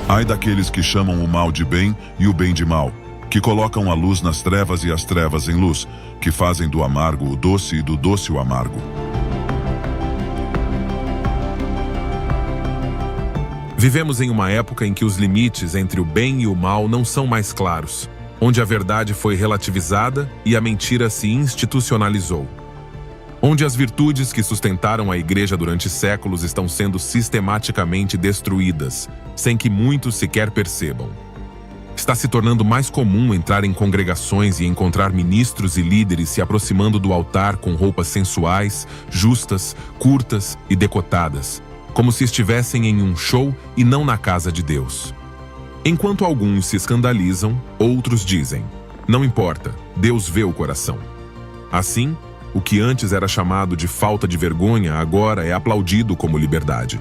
Ai daqueles que chamam o mal de bem e o bem de mal, que colocam a luz nas trevas e as trevas em luz, que fazem do amargo o doce e do doce o amargo. Vivemos em uma época em que os limites entre o bem e o mal não são mais claros, onde a verdade foi relativizada e a mentira se institucionalizou. Onde as virtudes que sustentaram a igreja durante séculos estão sendo sistematicamente destruídas, sem que muitos sequer percebam. Está se tornando mais comum entrar em congregações e encontrar ministros e líderes se aproximando do altar com roupas sensuais, justas, curtas e decotadas, como se estivessem em um show e não na casa de Deus. Enquanto alguns se escandalizam, outros dizem: não importa, Deus vê o coração. Assim, o que antes era chamado de falta de vergonha agora é aplaudido como liberdade.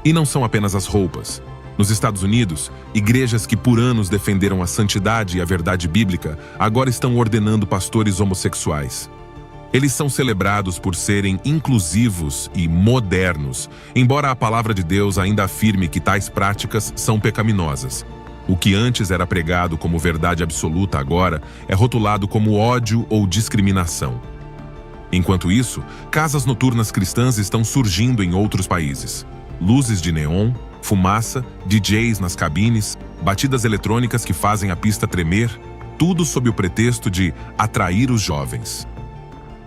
E não são apenas as roupas. Nos Estados Unidos, igrejas que por anos defenderam a santidade e a verdade bíblica agora estão ordenando pastores homossexuais. Eles são celebrados por serem inclusivos e modernos, embora a palavra de Deus ainda afirme que tais práticas são pecaminosas. O que antes era pregado como verdade absoluta agora é rotulado como ódio ou discriminação. Enquanto isso, casas noturnas cristãs estão surgindo em outros países. Luzes de neon, fumaça, DJs nas cabines, batidas eletrônicas que fazem a pista tremer, tudo sob o pretexto de atrair os jovens.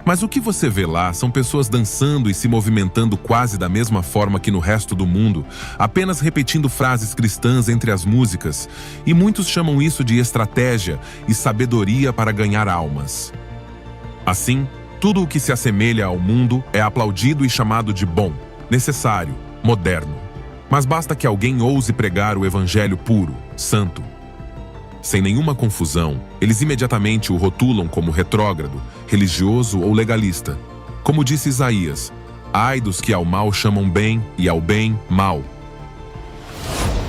Mas o que você vê lá são pessoas dançando e se movimentando quase da mesma forma que no resto do mundo, apenas repetindo frases cristãs entre as músicas, e muitos chamam isso de estratégia e sabedoria para ganhar almas. Assim, tudo o que se assemelha ao mundo é aplaudido e chamado de bom, necessário, moderno. Mas basta que alguém ouse pregar o evangelho puro, santo. Sem nenhuma confusão, eles imediatamente o rotulam como retrógrado, religioso ou legalista. Como disse Isaías: ai dos que ao mal chamam bem e ao bem mal.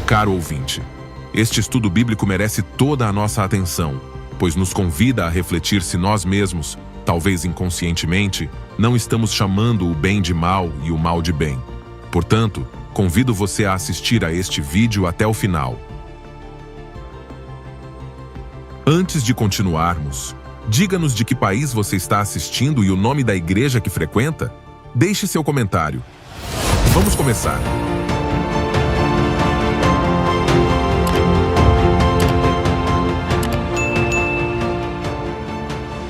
Caro ouvinte, este estudo bíblico merece toda a nossa atenção, pois nos convida a refletir se nós mesmos, talvez inconscientemente, não estamos chamando o bem de mal e o mal de bem. Portanto, convido você a assistir a este vídeo até o final. Antes de continuarmos, diga-nos de que país você está assistindo e o nome da igreja que frequenta. Deixe seu comentário. Vamos começar.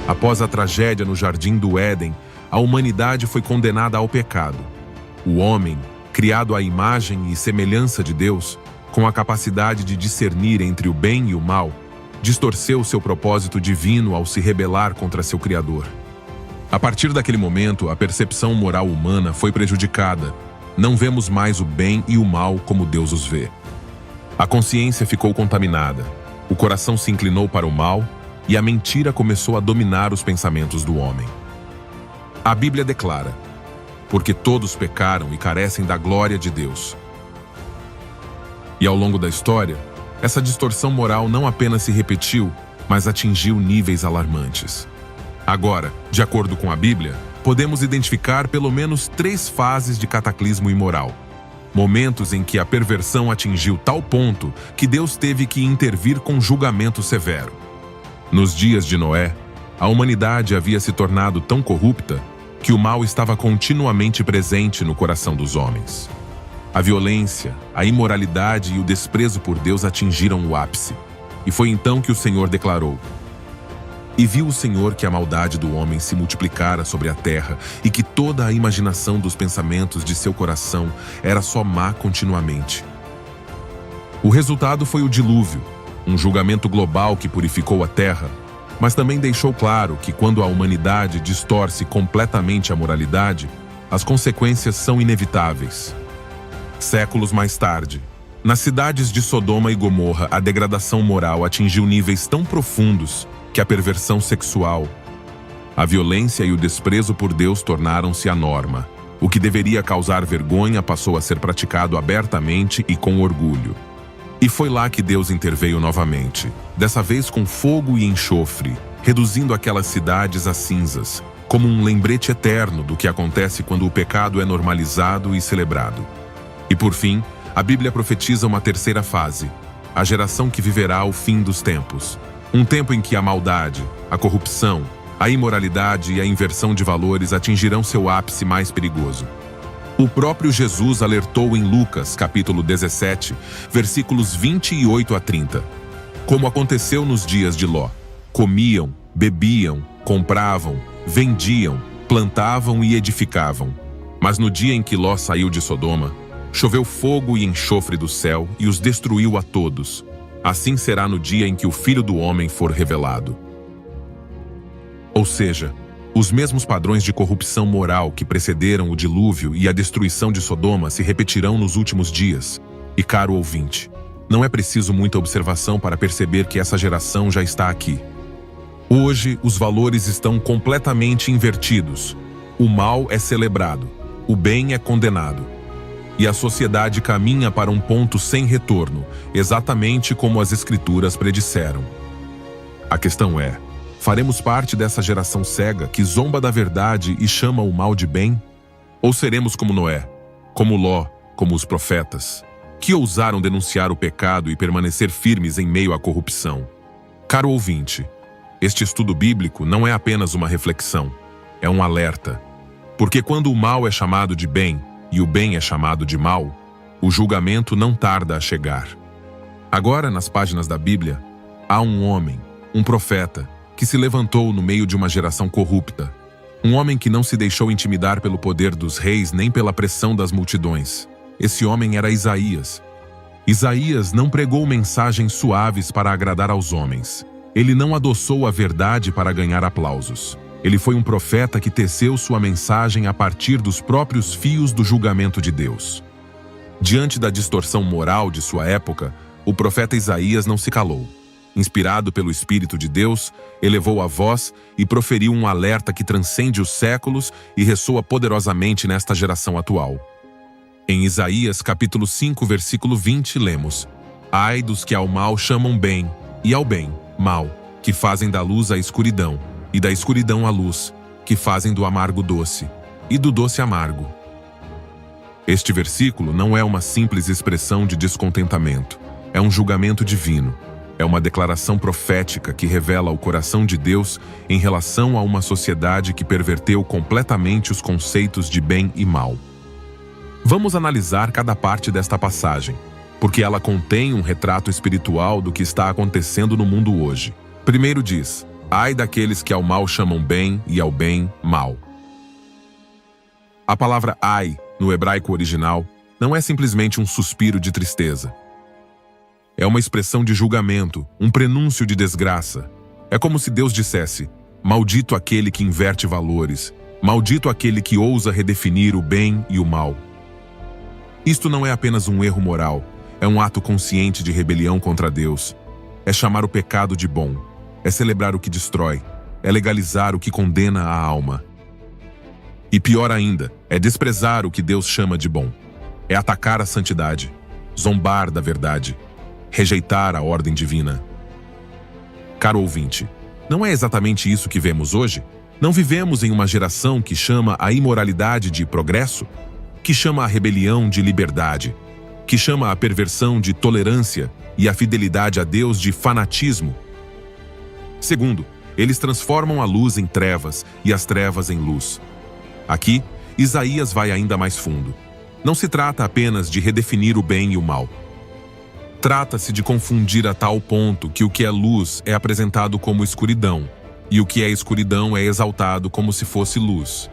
Após a tragédia no Jardim do Éden, a humanidade foi condenada ao pecado. O homem, criado à imagem e semelhança de Deus, com a capacidade de discernir entre o bem e o mal, distorceu seu propósito divino ao se rebelar contra seu Criador. A partir daquele momento, a percepção moral humana foi prejudicada. Não vemos mais o bem e o mal como Deus os vê. A consciência ficou contaminada, o coração se inclinou para o mal e a mentira começou a dominar os pensamentos do homem. A Bíblia declara: porque todos pecaram e carecem da glória de Deus. E ao longo da história, essa distorção moral não apenas se repetiu, mas atingiu níveis alarmantes. Agora, de acordo com a Bíblia, podemos identificar pelo menos 3 fases de cataclismo imoral. Momentos em que a perversão atingiu tal ponto que Deus teve que intervir com julgamento severo. Nos dias de Noé, a humanidade havia se tornado tão corrupta que o mal estava continuamente presente no coração dos homens. A violência, a imoralidade e o desprezo por Deus atingiram o ápice. E foi então que o Senhor declarou: e viu o Senhor que a maldade do homem se multiplicara sobre a terra e que toda a imaginação dos pensamentos de seu coração era só má continuamente. O resultado foi o dilúvio, um julgamento global que purificou a terra, mas também deixou claro que quando a humanidade distorce completamente a moralidade, as consequências são inevitáveis. Séculos mais tarde, nas cidades de Sodoma e Gomorra, a degradação moral atingiu níveis tão profundos que a perversão sexual, a violência e o desprezo por Deus tornaram-se a norma. O que deveria causar vergonha passou a ser praticado abertamente e com orgulho. E foi lá que Deus interveio novamente, dessa vez com fogo e enxofre, reduzindo aquelas cidades a cinzas, como um lembrete eterno do que acontece quando o pecado é normalizado e celebrado. E por fim, a Bíblia profetiza uma terceira fase, a geração que viverá o fim dos tempos. Um tempo em que a maldade, a corrupção, a imoralidade e a inversão de valores atingirão seu ápice mais perigoso. O próprio Jesus alertou em Lucas, capítulo 17, versículos 28 a 30. Como aconteceu nos dias de Ló, comiam, bebiam, compravam, vendiam, plantavam e edificavam. Mas no dia em que Ló saiu de Sodoma, choveu fogo e enxofre do céu e os destruiu a todos. Assim será no dia em que o Filho do Homem for revelado. Ou seja, os mesmos padrões de corrupção moral que precederam o dilúvio e a destruição de Sodoma se repetirão nos últimos dias. E caro ouvinte, não é preciso muita observação para perceber que essa geração já está aqui. Hoje, os valores estão completamente invertidos. O mal é celebrado, o bem é condenado. E a sociedade caminha para um ponto sem retorno, exatamente como as Escrituras predisseram. A questão é: faremos parte dessa geração cega que zomba da verdade e chama o mal de bem? Ou seremos como Noé, como Ló, como os profetas, que ousaram denunciar o pecado e permanecer firmes em meio à corrupção? Caro ouvinte, este estudo bíblico não é apenas uma reflexão, é um alerta. Porque quando o mal é chamado de bem e o bem é chamado de mal, o julgamento não tarda a chegar. Agora, nas páginas da Bíblia, há um homem, um profeta, que se levantou no meio de uma geração corrupta. Um homem que não se deixou intimidar pelo poder dos reis nem pela pressão das multidões. Esse homem era Isaías. Isaías não pregou mensagens suaves para agradar aos homens. Ele não adoçou a verdade para ganhar aplausos. Ele foi um profeta que teceu sua mensagem a partir dos próprios fios do julgamento de Deus. Diante da distorção moral de sua época, o profeta Isaías não se calou. Inspirado pelo Espírito de Deus, elevou a voz e proferiu um alerta que transcende os séculos e ressoa poderosamente nesta geração atual. Em Isaías capítulo 5, versículo 20, lemos: Ai dos que ao mal chamam bem, e ao bem, mal, que fazem da luz a escuridão, e da escuridão a luz, que fazem do amargo doce, e do doce amargo. Este versículo não é uma simples expressão de descontentamento, é um julgamento divino. É uma declaração profética que revela o coração de Deus em relação a uma sociedade que perverteu completamente os conceitos de bem e mal. Vamos analisar cada parte desta passagem, porque ela contém um retrato espiritual do que está acontecendo no mundo hoje. Primeiro diz: ai daqueles que ao mal chamam bem e ao bem, mal. A palavra ai, no hebraico original, não é simplesmente um suspiro de tristeza. É uma expressão de julgamento, um prenúncio de desgraça. É como se Deus dissesse: maldito aquele que inverte valores, maldito aquele que ousa redefinir o bem e o mal. Isto não é apenas um erro moral, é um ato consciente de rebelião contra Deus. É chamar o pecado de bom, é celebrar o que destrói, é legalizar o que condena a alma. E pior ainda, é desprezar o que Deus chama de bom. É atacar a santidade, zombar da verdade, rejeitar a ordem divina. Caro ouvinte, não é exatamente isso que vemos hoje? Não vivemos em uma geração que chama a imoralidade de progresso? Que chama a rebelião de liberdade? Que chama a perversão de tolerância e a fidelidade a Deus de fanatismo? Segundo, eles transformam a luz em trevas e as trevas em luz. Aqui, Isaías vai ainda mais fundo. Não se trata apenas de redefinir o bem e o mal. Trata-se de confundir a tal ponto que o que é luz é apresentado como escuridão, e o que é escuridão é exaltado como se fosse luz.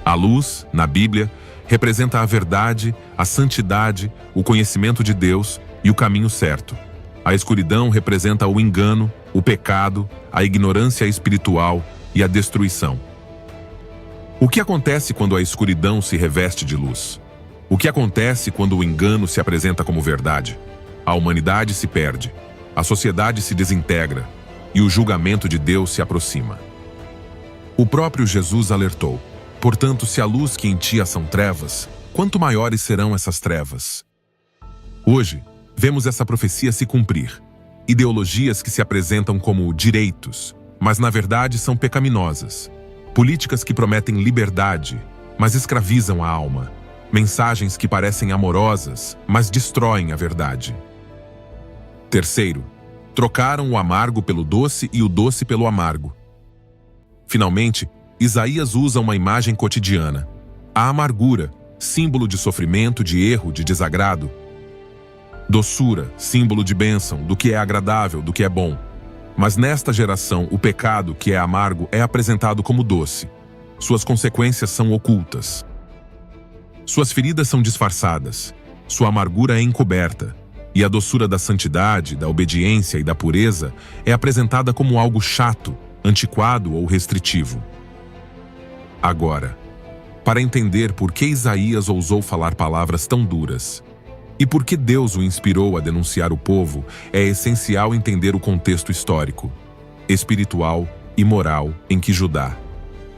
A luz, na Bíblia, representa a verdade, a santidade, o conhecimento de Deus e o caminho certo. A escuridão representa o engano, o pecado, a ignorância espiritual e a destruição. O que acontece quando a escuridão se reveste de luz? O que acontece quando o engano se apresenta como verdade? A humanidade se perde, a sociedade se desintegra e o julgamento de Deus se aproxima. O próprio Jesus alertou: portanto, se a luz que em ti são trevas, quanto maiores serão essas trevas? Hoje, vemos essa profecia se cumprir. Ideologias que se apresentam como direitos, mas na verdade são pecaminosas. Políticas que prometem liberdade, mas escravizam a alma. mensagens que parecem amorosas, mas destroem a verdade. Terceiro, trocaram o amargo pelo doce e o doce pelo amargo. Finalmente, Isaías usa uma imagem cotidiana: a amargura, símbolo de sofrimento, de erro, de desagrado. Doçura, símbolo de bênção, do que é agradável, do que é bom. Mas nesta geração, o pecado, que é amargo, é apresentado como doce. Suas consequências são ocultas. Suas feridas são disfarçadas. Sua amargura é encoberta. E a doçura da santidade, da obediência e da pureza é apresentada como algo chato, antiquado ou restritivo. Agora, para entender por que Isaías ousou falar palavras tão duras e por que Deus o inspirou a denunciar o povo, é essencial entender o contexto histórico, espiritual e moral em que Judá,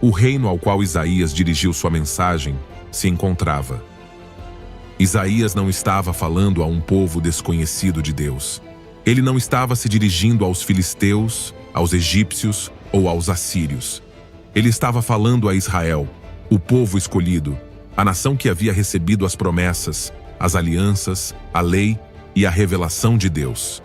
o reino ao qual Isaías dirigiu sua mensagem, se encontrava. Isaías não estava falando a um povo desconhecido de Deus. Ele não estava se dirigindo aos filisteus, aos egípcios ou aos assírios. Ele estava falando a Israel, o povo escolhido, a nação que havia recebido as promessas, as alianças, a lei e a revelação de Deus.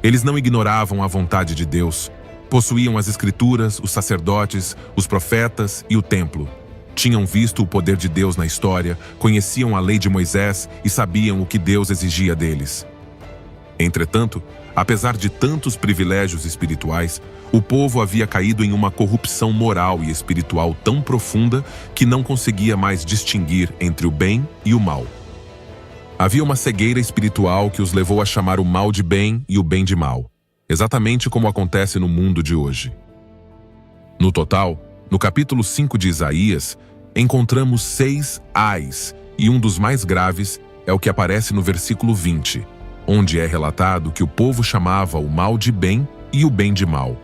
Eles não ignoravam a vontade de Deus, possuíam as escrituras, os sacerdotes, os profetas e o templo. Tinham visto o poder de Deus na história, conheciam a lei de Moisés e sabiam o que Deus exigia deles. Entretanto, apesar de tantos privilégios espirituais, o povo havia caído em uma corrupção moral e espiritual tão profunda que não conseguia mais distinguir entre o bem e o mal. Havia uma cegueira espiritual que os levou a chamar o mal de bem e o bem de mal, exatamente como acontece no mundo de hoje. No total, no capítulo 5 de Isaías, encontramos 6 ais, e um dos mais graves é o que aparece no versículo 20, onde é relatado que o povo chamava o mal de bem e o bem de mal.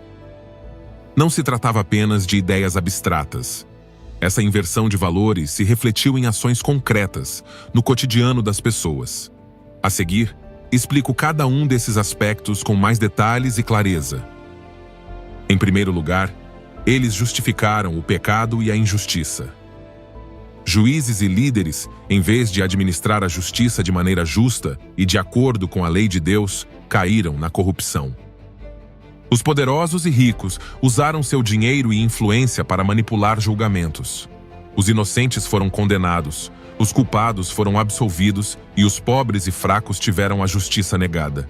Não se tratava apenas de ideias abstratas. Essa inversão de valores se refletiu em ações concretas, no cotidiano das pessoas. A seguir, explico cada um desses aspectos com mais detalhes e clareza. Em primeiro lugar, eles justificaram o pecado e a injustiça. Juízes e líderes, em vez de administrar a justiça de maneira justa e de acordo com a lei de Deus, caíram na corrupção. Os poderosos e ricos usaram seu dinheiro e influência para manipular julgamentos. Os inocentes foram condenados, os culpados foram absolvidos e os pobres e fracos tiveram a justiça negada.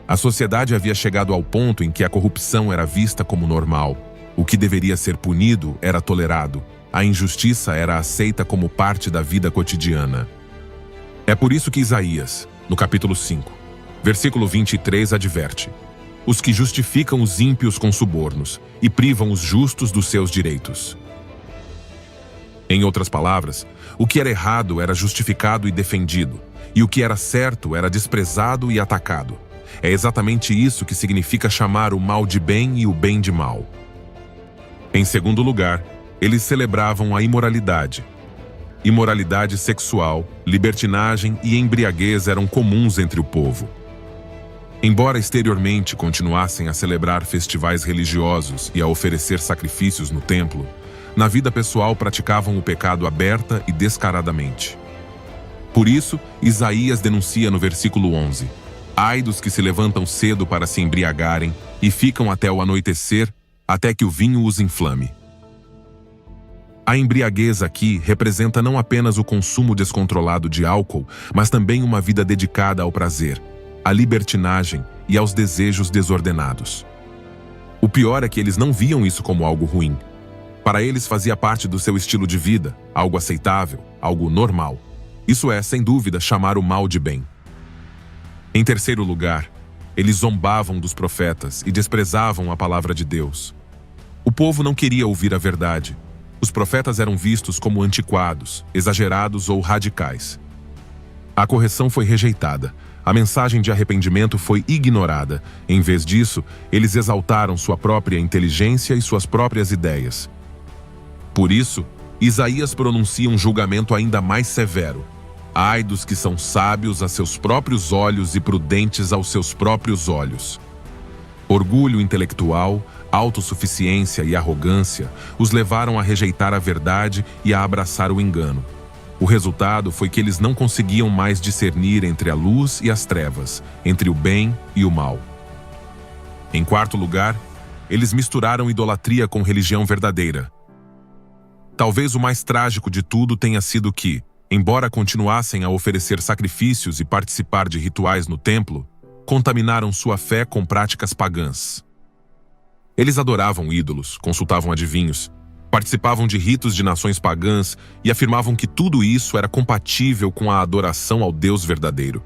A sociedade havia chegado ao ponto em que a corrupção era vista como normal. O que deveria ser punido era tolerado. A injustiça era aceita como parte da vida cotidiana. É por isso que Isaías, no capítulo 5, versículo 23, adverte: os que justificam os ímpios com subornos e privam os justos dos seus direitos. Em outras palavras, o que era errado era justificado e defendido, e o que era certo era desprezado e atacado. É exatamente isso que significa chamar o mal de bem e o bem de mal. Em segundo lugar, eles celebravam a imoralidade. Imoralidade sexual, libertinagem e embriaguez eram comuns entre o povo. Embora exteriormente continuassem a celebrar festivais religiosos e a oferecer sacrifícios no templo, na vida pessoal praticavam o pecado aberta e descaradamente. Por isso, Isaías denuncia no versículo 11: ai dos que se levantam cedo para se embriagarem e ficam até o anoitecer, até que o vinho os inflame. A embriaguez aqui representa não apenas o consumo descontrolado de álcool, mas também uma vida dedicada ao prazer, à libertinagem e aos desejos desordenados. O pior é que eles não viam isso como algo ruim. Para eles fazia parte do seu estilo de vida, algo aceitável, algo normal. Isso é, sem dúvida, chamar o mal de bem. Em terceiro lugar, eles zombavam dos profetas e desprezavam a palavra de Deus. O povo não queria ouvir a verdade. Os profetas eram vistos como antiquados, exagerados ou radicais. A correção foi rejeitada. A mensagem de arrependimento foi ignorada. Em vez disso, eles exaltaram sua própria inteligência e suas próprias ideias. Por isso, Isaías pronuncia um julgamento ainda mais severo. Ai dos que são sábios a seus próprios olhos e prudentes aos seus próprios olhos. Orgulho intelectual, autossuficiência e arrogância os levaram a rejeitar a verdade e a abraçar o engano. O resultado foi que eles não conseguiam mais discernir entre a luz e as trevas, entre o bem e o mal. Em quarto lugar, eles misturaram idolatria com religião verdadeira. Talvez o mais trágico de tudo tenha sido que, embora continuassem a oferecer sacrifícios e participar de rituais no templo, contaminaram sua fé com práticas pagãs. Eles adoravam ídolos, consultavam adivinhos, participavam de ritos de nações pagãs e afirmavam que tudo isso era compatível com a adoração ao Deus verdadeiro.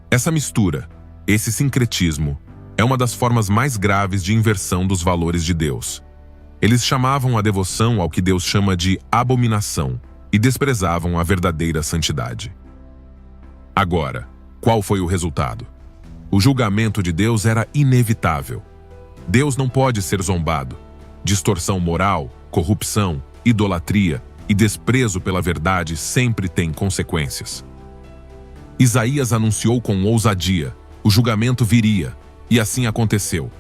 Essa mistura, esse sincretismo, é uma das formas mais graves de inversão dos valores de Deus. Eles chamavam a devoção ao que Deus chama de abominação e desprezavam a verdadeira santidade. Agora, qual foi o resultado? O julgamento de Deus era inevitável. Deus não pode ser zombado. Distorção moral, corrupção, idolatria e desprezo pela verdade sempre têm consequências. Isaías anunciou com ousadia: o julgamento viria, e assim aconteceu.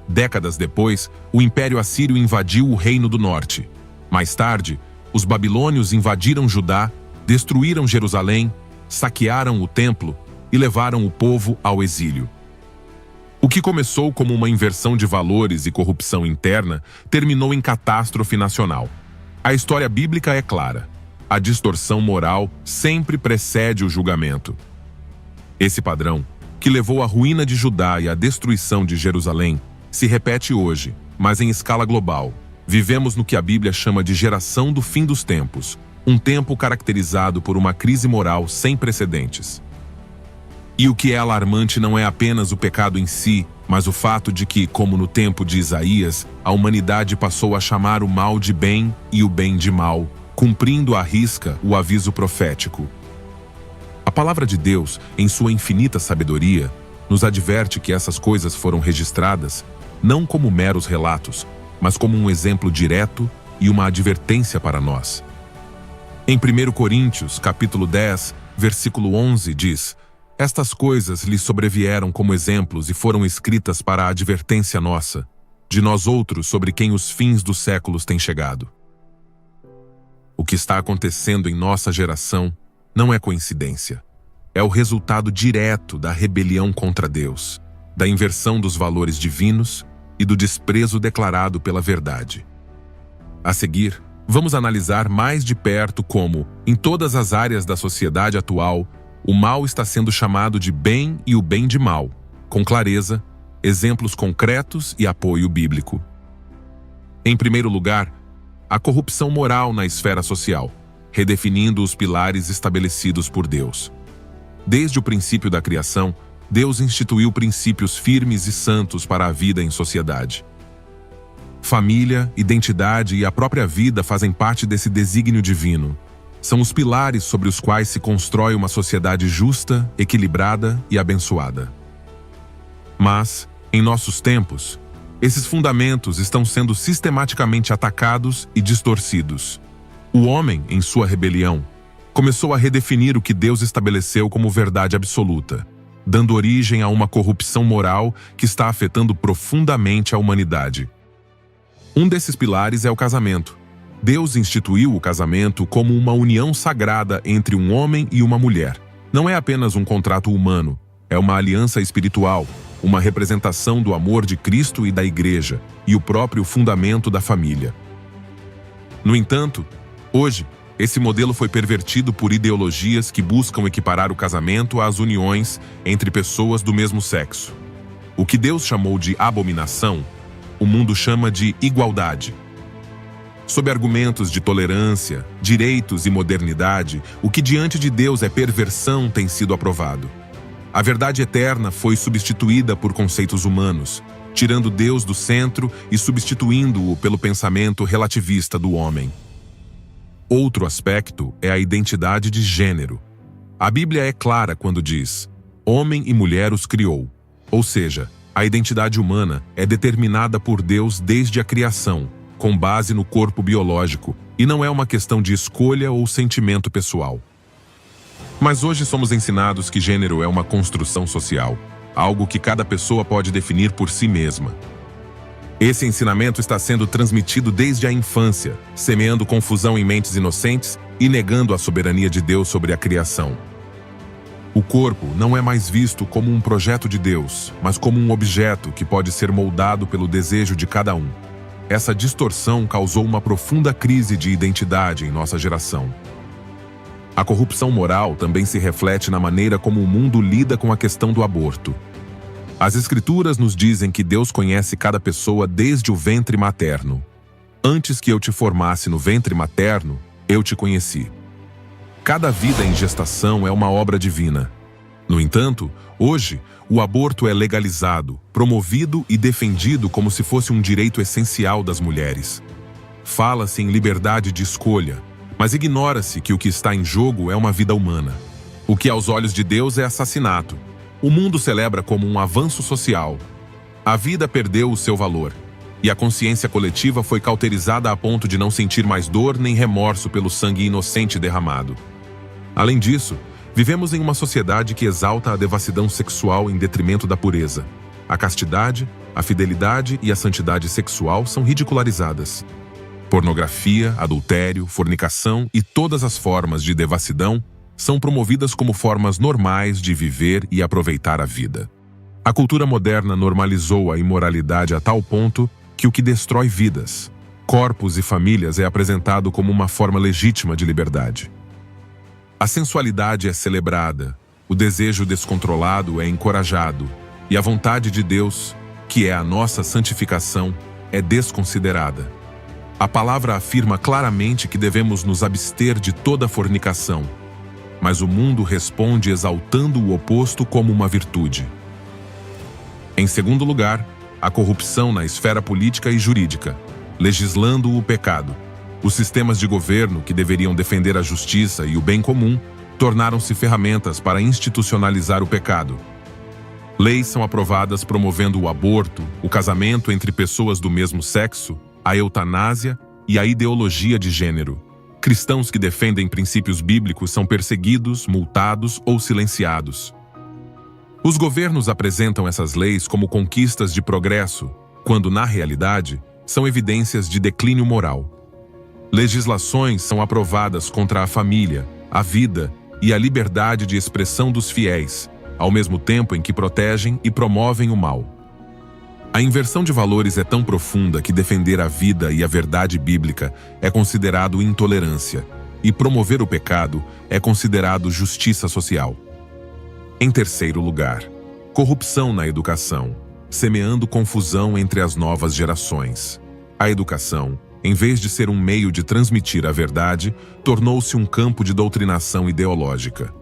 Décadas depois, o Império Assírio invadiu o Reino do Norte. Mais tarde, os babilônios invadiram Judá, destruíram Jerusalém, saquearam o templo e levaram o povo ao exílio. O que começou como uma inversão de valores e corrupção interna terminou em catástrofe nacional. A história bíblica é clara. A distorção moral sempre precede o julgamento. Esse padrão, que levou à ruína de Judá e à destruição de Jerusalém, se repete hoje, mas em escala global. Vivemos no que a Bíblia chama de geração do fim dos tempos, um tempo caracterizado por uma crise moral sem precedentes. E o que é alarmante não é apenas o pecado em si, mas o fato de que, como no tempo de Isaías, a humanidade passou a chamar o mal de bem e o bem de mal, cumprindo à risca o aviso profético. A palavra de Deus, em sua infinita sabedoria, nos adverte que essas coisas foram registradas não como meros relatos, mas como um exemplo direto e uma advertência para nós. Em 1 Coríntios, capítulo 10, versículo 11, diz: estas coisas lhes sobrevieram como exemplos e foram escritas para a advertência nossa, de nós outros sobre quem os fins dos séculos têm chegado. O que está acontecendo em nossa geração não é coincidência. É o resultado direto da rebelião contra Deus, da inversão dos valores divinos e do desprezo declarado pela verdade. A seguir, vamos analisar mais de perto como, em todas as áreas da sociedade atual, o mal está sendo chamado de bem e o bem de mal, com clareza, exemplos concretos e apoio bíblico. Em primeiro lugar, a corrupção moral na esfera social, redefinindo os pilares estabelecidos por Deus. Desde o princípio da criação, Deus instituiu princípios firmes e santos para a vida em sociedade. Família, identidade e a própria vida fazem parte desse desígnio divino. São os pilares sobre os quais se constrói uma sociedade justa, equilibrada e abençoada. Mas, em nossos tempos, esses fundamentos estão sendo sistematicamente atacados e distorcidos. O homem, em sua rebelião, começou a redefinir o que Deus estabeleceu como verdade absoluta, dando origem a uma corrupção moral que está afetando profundamente a humanidade. Um desses pilares é o casamento. Deus instituiu o casamento como uma união sagrada entre um homem e uma mulher. Não é apenas um contrato humano, é uma aliança espiritual, uma representação do amor de Cristo e da Igreja, e o próprio fundamento da família. No entanto, hoje, esse modelo foi pervertido por ideologias que buscam equiparar o casamento às uniões entre pessoas do mesmo sexo. O que Deus chamou de abominação, o mundo chama de igualdade. Sob argumentos de tolerância, direitos e modernidade, o que diante de Deus é perversão tem sido aprovado. A verdade eterna foi substituída por conceitos humanos, tirando Deus do centro e substituindo-o pelo pensamento relativista do homem. Outro aspecto é a identidade de gênero. A Bíblia é clara quando diz: homem e mulher os criou. Ou seja, a identidade humana é determinada por Deus desde a criação, com base no corpo biológico, e não é uma questão de escolha ou sentimento pessoal. Mas hoje somos ensinados que gênero é uma construção social, algo que cada pessoa pode definir por si mesma. Esse ensinamento está sendo transmitido desde a infância, semeando confusão em mentes inocentes e negando a soberania de Deus sobre a criação. O corpo não é mais visto como um projeto de Deus, mas como um objeto que pode ser moldado pelo desejo de cada um. Essa distorção causou uma profunda crise de identidade em nossa geração. A corrupção moral também se reflete na maneira como o mundo lida com a questão do aborto. As Escrituras nos dizem que Deus conhece cada pessoa desde o ventre materno. Antes que eu te formasse no ventre materno, eu te conheci. Cada vida em gestação é uma obra divina. No entanto, hoje, o aborto é legalizado, promovido e defendido como se fosse um direito essencial das mulheres. Fala-se em liberdade de escolha, mas ignora-se que o que está em jogo é uma vida humana. O que aos olhos de Deus é assassinato. O mundo celebra como um avanço social. A vida perdeu o seu valor, e a consciência coletiva foi cauterizada a ponto de não sentir mais dor nem remorso pelo sangue inocente derramado. Além disso, vivemos em uma sociedade que exalta a devassidão sexual em detrimento da pureza. A castidade, a fidelidade e a santidade sexual são ridicularizadas. Pornografia, adultério, fornicação e todas as formas de devassidão são promovidas como formas normais de viver e aproveitar a vida. A cultura moderna normalizou a imoralidade a tal ponto que o que destrói vidas, corpos e famílias é apresentado como uma forma legítima de liberdade. A sensualidade é celebrada, o desejo descontrolado é encorajado, e a vontade de Deus, que é a nossa santificação, é desconsiderada. A palavra afirma claramente que devemos nos abster de toda fornicação, mas o mundo responde exaltando o oposto como uma virtude. Em segundo lugar, a corrupção na esfera política e jurídica, legislando o pecado. Os sistemas de governo que deveriam defender a justiça e o bem comum tornaram-se ferramentas para institucionalizar o pecado. Leis são aprovadas promovendo o aborto, o casamento entre pessoas do mesmo sexo, a eutanásia e a ideologia de gênero. Cristãos que defendem princípios bíblicos são perseguidos, multados ou silenciados. Os governos apresentam essas leis como conquistas de progresso, quando, na realidade, são evidências de declínio moral. Legislações são aprovadas contra a família, a vida e a liberdade de expressão dos fiéis, ao mesmo tempo em que protegem e promovem o mal. A inversão de valores é tão profunda que defender a vida e a verdade bíblica é considerado intolerância, e promover o pecado é considerado justiça social. Em terceiro lugar, corrupção na educação, semeando confusão entre as novas gerações. A educação, em vez de ser um meio de transmitir a verdade, tornou-se um campo de doutrinação ideológica.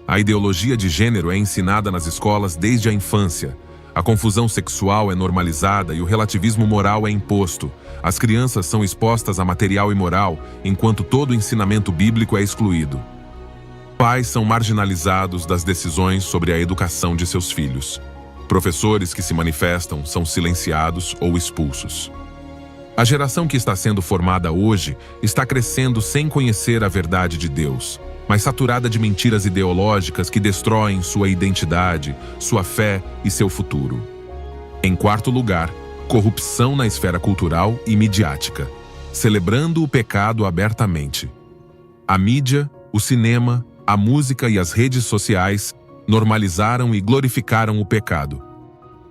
A ideologia de gênero é ensinada nas escolas desde a infância. A confusão sexual é normalizada e o relativismo moral é imposto. As crianças são expostas a material imoral, enquanto todo o ensinamento bíblico é excluído. Pais são marginalizados das decisões sobre a educação de seus filhos. Professores que se manifestam são silenciados ou expulsos. A geração que está sendo formada hoje está crescendo sem conhecer a verdade de Deus, mas saturada de mentiras ideológicas que destroem sua identidade, sua fé e seu futuro. Em quarto lugar, corrupção na esfera cultural e midiática, celebrando o pecado abertamente. A mídia, o cinema, a música e as redes sociais normalizaram e glorificaram o pecado.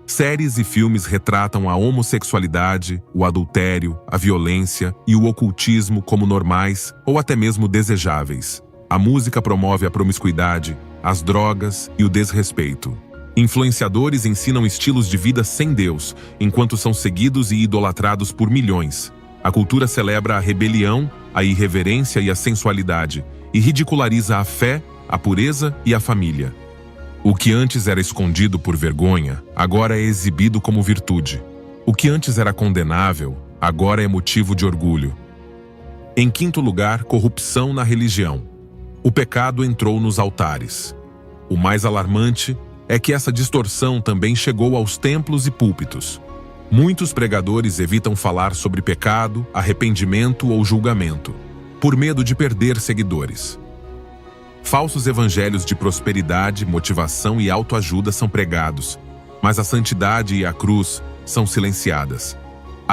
Séries e filmes retratam a homossexualidade, o adultério, a violência e o ocultismo como normais ou até mesmo desejáveis. A música promove a promiscuidade, as drogas e o desrespeito. Influenciadores ensinam estilos de vida sem Deus, enquanto são seguidos e idolatrados por milhões. A cultura celebra a rebelião, a irreverência e a sensualidade, e ridiculariza a fé, a pureza e a família. O que antes era escondido por vergonha, agora é exibido como virtude. O que antes era condenável, agora é motivo de orgulho. Em quinto lugar, corrupção na religião. O pecado entrou nos altares. O mais alarmante é que essa distorção também chegou aos templos e púlpitos. Muitos pregadores evitam falar sobre pecado, arrependimento ou julgamento, por medo de perder seguidores. Falsos evangelhos de prosperidade, motivação e autoajuda são pregados, mas a santidade e a cruz são silenciadas.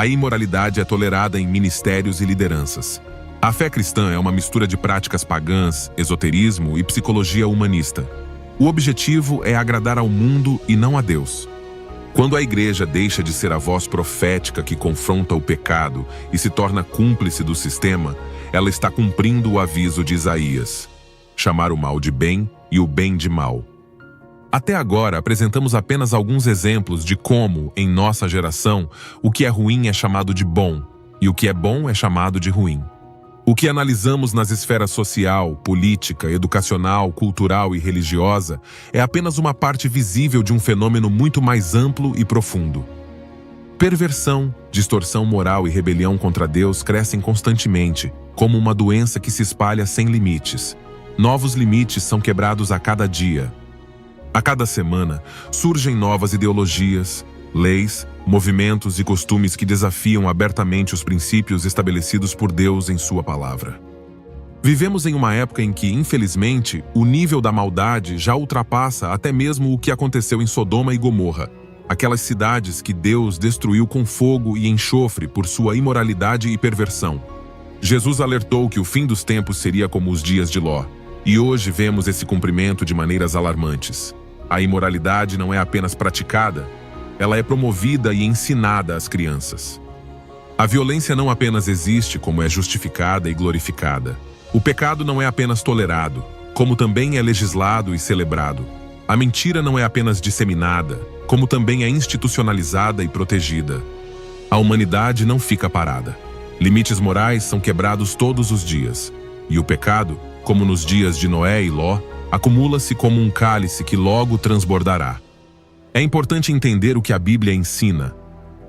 A imoralidade é tolerada em ministérios e lideranças. A fé cristã é uma mistura de práticas pagãs, esoterismo e psicologia humanista. O objetivo é agradar ao mundo e não a Deus. Quando a igreja deixa de ser a voz profética que confronta o pecado e se torna cúmplice do sistema, ela está cumprindo o aviso de Isaías: chamar o mal de bem e o bem de mal. Até agora, apresentamos apenas alguns exemplos de como, em nossa geração, o que é ruim é chamado de bom e o que é bom é chamado de ruim. O que analisamos nas esferas social, política, educacional, cultural e religiosa é apenas uma parte visível de um fenômeno muito mais amplo e profundo. Perversão, distorção moral e rebelião contra Deus crescem constantemente, como uma doença que se espalha sem limites. Novos limites são quebrados a cada dia. A cada semana, surgem novas ideologias, leis, movimentos e costumes que desafiam abertamente os princípios estabelecidos por Deus em sua palavra. Vivemos em uma época em que, infelizmente, o nível da maldade já ultrapassa até mesmo o que aconteceu em Sodoma e Gomorra, aquelas cidades que Deus destruiu com fogo e enxofre por sua imoralidade e perversão. Jesus alertou que o fim dos tempos seria como os dias de Ló, e hoje vemos esse cumprimento de maneiras alarmantes. A imoralidade não é apenas praticada, ela é promovida e ensinada às crianças. A violência não apenas existe, como é justificada e glorificada. O pecado não é apenas tolerado, como também é legislado e celebrado. A mentira não é apenas disseminada, como também é institucionalizada e protegida. A humanidade não fica parada. Limites morais são quebrados todos os dias. E o pecado, como nos dias de Noé e Ló, acumula-se como um cálice que logo transbordará. É importante entender o que a Bíblia ensina.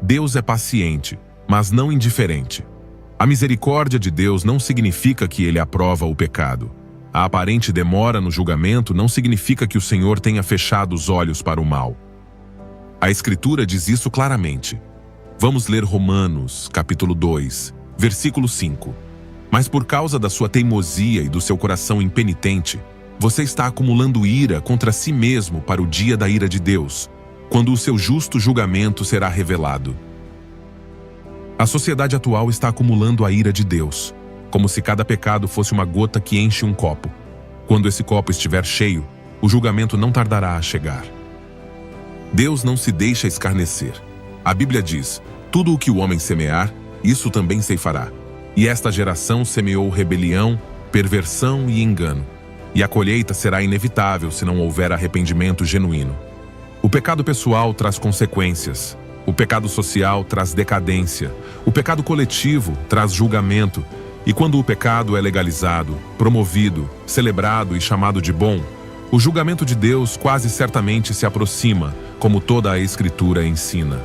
Deus é paciente, mas não indiferente. A misericórdia de Deus não significa que ele aprova o pecado. A aparente demora no julgamento não significa que o Senhor tenha fechado os olhos para o mal. A Escritura diz isso claramente. Vamos ler Romanos, capítulo 2, versículo 5. Mas por causa da sua teimosia e do seu coração impenitente, você está acumulando ira contra si mesmo para o dia da ira de Deus, quando o seu justo julgamento será revelado. A sociedade atual está acumulando a ira de Deus, como se cada pecado fosse uma gota que enche um copo. Quando esse copo estiver cheio, o julgamento não tardará a chegar. Deus não se deixa escarnecer. A Bíblia diz: tudo o que o homem semear, isso também ceifará. E esta geração semeou rebelião, perversão e engano. E a colheita será inevitável se não houver arrependimento genuíno. O pecado pessoal traz consequências. O pecado social traz decadência. O pecado coletivo traz julgamento. E quando o pecado é legalizado, promovido, celebrado e chamado de bom, o julgamento de Deus quase certamente se aproxima, como toda a Escritura ensina.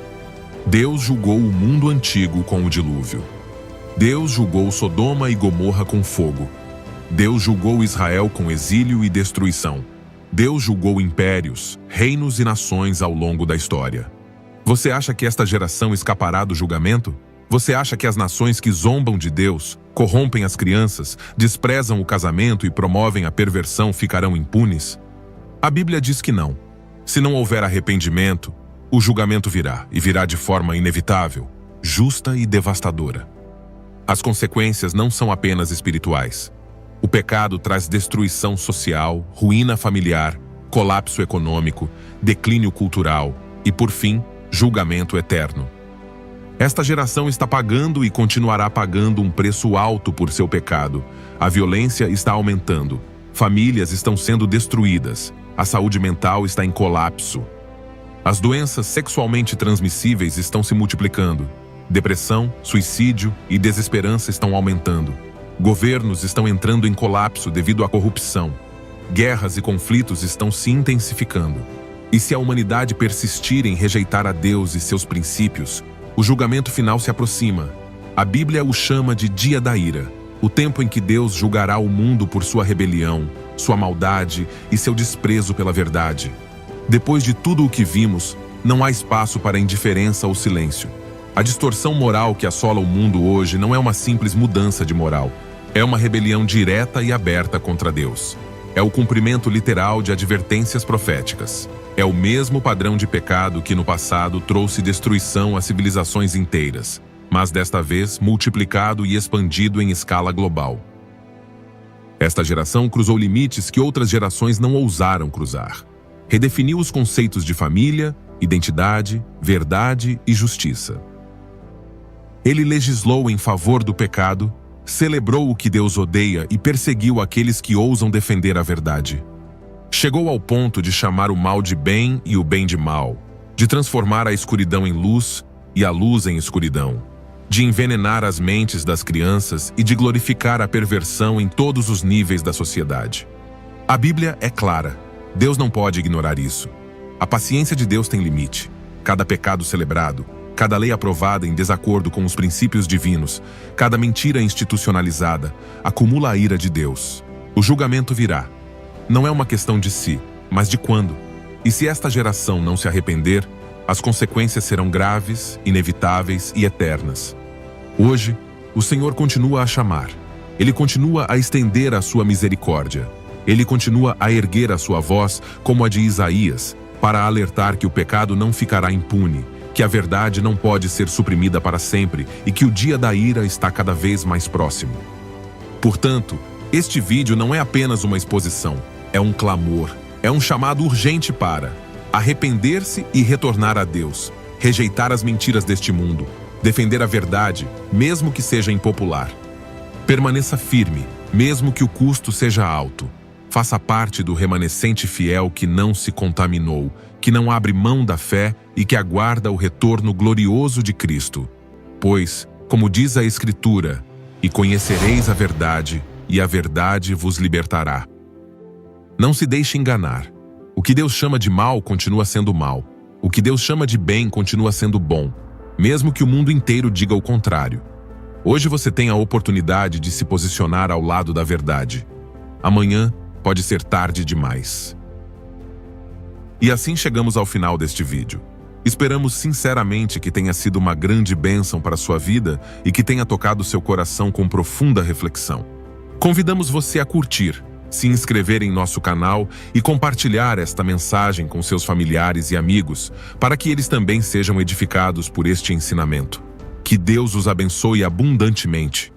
Deus julgou o mundo antigo com o dilúvio. Deus julgou Sodoma e Gomorra com fogo. Deus julgou Israel com exílio e destruição. Deus julgou impérios, reinos e nações ao longo da história. Você acha que esta geração escapará do julgamento? Você acha que as nações que zombam de Deus, corrompem as crianças, desprezam o casamento e promovem a perversão ficarão impunes? A Bíblia diz que não. Se não houver arrependimento, o julgamento virá, e virá de forma inevitável, justa e devastadora. As consequências não são apenas espirituais. O pecado traz destruição social, ruína familiar, colapso econômico, declínio cultural e, por fim, julgamento eterno. Esta geração está pagando e continuará pagando um preço alto por seu pecado. A violência está aumentando. Famílias estão sendo destruídas. A saúde mental está em colapso. As doenças sexualmente transmissíveis estão se multiplicando. Depressão, suicídio e desesperança estão aumentando. Governos estão entrando em colapso devido à corrupção. Guerras e conflitos estão se intensificando. E se a humanidade persistir em rejeitar a Deus e seus princípios, o julgamento final se aproxima. A Bíblia o chama de Dia da Ira, o tempo em que Deus julgará o mundo por sua rebelião, sua maldade e seu desprezo pela verdade. Depois de tudo o que vimos, não há espaço para indiferença ou silêncio. A distorção moral que assola o mundo hoje não é uma simples mudança de moral. É uma rebelião direta e aberta contra Deus. É o cumprimento literal de advertências proféticas. É o mesmo padrão de pecado que no passado trouxe destruição a civilizações inteiras. mas desta vez multiplicado e expandido em escala global. Esta geração cruzou limites que outras gerações não ousaram cruzar. Redefiniu os conceitos de família, identidade, verdade e justiça. Ele legislou em favor do pecado, celebrou o que Deus odeia e perseguiu aqueles que ousam defender a verdade. Chegou ao ponto de chamar o mal de bem e o bem de mal, de transformar a escuridão em luz e a luz em escuridão, de envenenar as mentes das crianças e de glorificar a perversão em todos os níveis da sociedade. A Bíblia é clara. Deus não pode ignorar isso. A paciência de Deus tem limite. Cada pecado celebrado, cada lei aprovada em desacordo com os princípios divinos, cada mentira institucionalizada, acumula a ira de Deus. O julgamento virá. Não é uma questão de se, mas de quando. E se esta geração não se arrepender, as consequências serão graves, inevitáveis e eternas. Hoje, o Senhor continua a chamar. Ele continua a estender a sua misericórdia. Ele continua a erguer a sua voz, como a de Isaías, para alertar que o pecado não ficará impune, que a verdade não pode ser suprimida para sempre e que o dia da ira está cada vez mais próximo. Portanto, este vídeo não é apenas uma exposição, é um clamor, é um chamado urgente para arrepender-se e retornar a Deus, rejeitar as mentiras deste mundo, defender a verdade, mesmo que seja impopular. Permaneça firme, mesmo que o custo seja alto. Faça parte do remanescente fiel que não se contaminou, que não abre mão da fé e que aguarda o retorno glorioso de Cristo. Pois, como diz a Escritura, e conhecereis a verdade, e a verdade vos libertará. Não se deixe enganar. O que Deus chama de mal continua sendo mal. O que Deus chama de bem continua sendo bom, mesmo que o mundo inteiro diga o contrário. Hoje você tem a oportunidade de se posicionar ao lado da verdade. Amanhã pode ser tarde demais. E assim chegamos ao final deste vídeo. Esperamos sinceramente que tenha sido uma grande bênção para a sua vida e que tenha tocado seu coração com profunda reflexão. Convidamos você a curtir, se inscrever em nosso canal e compartilhar esta mensagem com seus familiares e amigos, para que eles também sejam edificados por este ensinamento. Que Deus os abençoe abundantemente.